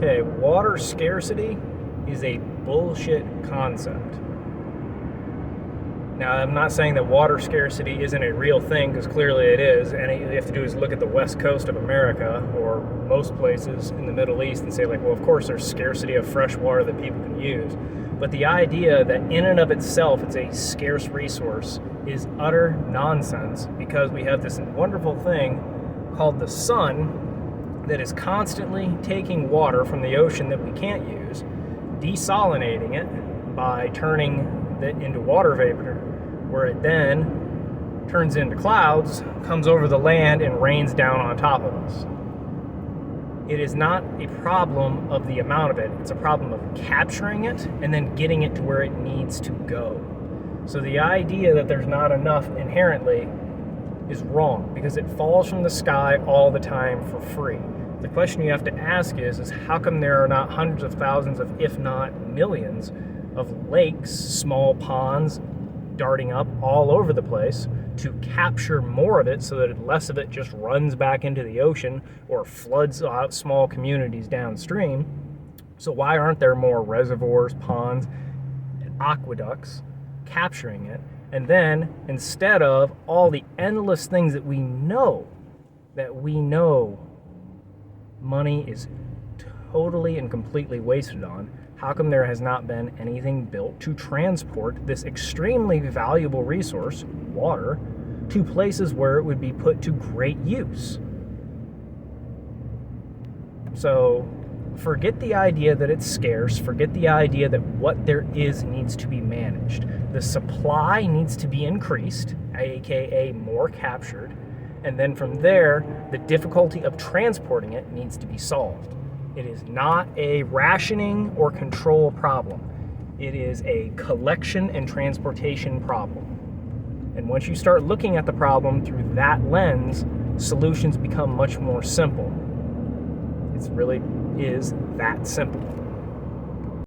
Okay, water scarcity is a bullshit concept. Now, I'm not saying that water scarcity isn't a real thing, because clearly it is, and all you have to do is look at the west coast of America or most places in the Middle East and say, like, well, of course there's scarcity of fresh water that people can use. But the idea that in and of itself it's a scarce resource is utter nonsense, because we have this wonderful thing called the sun that is constantly taking water from the ocean that we can't use, desalinating it by turning it into water vapor, where it then turns into clouds, comes over the land, and rains down on top of us. It is not a problem of the amount of it, it's a problem of capturing it and then getting it to where it needs to go. So the idea that there's not enough inherently is wrong, because it falls from the sky all the time for free. The question you have to ask is how come there are not hundreds of thousands of, if not millions, of lakes, small ponds, darting up all over the place to capture more of it so that less of it just runs back into the ocean or floods out small communities downstream? So why aren't there more reservoirs, ponds, and aqueducts capturing it? And then, instead of all the endless things that we know money is totally and completely wasted on, how come there has not been anything built to transport this extremely valuable resource, water, to places where it would be put to great use? So forget the idea that it's scarce, forget the idea that what there is needs to be managed. The supply needs to be increased, aka more captured, and then from there, the difficulty of transporting it needs to be solved. It is not a rationing or control problem. It is a collection and transportation problem. And once you start looking at the problem through that lens, solutions become much more simple. It really is that simple.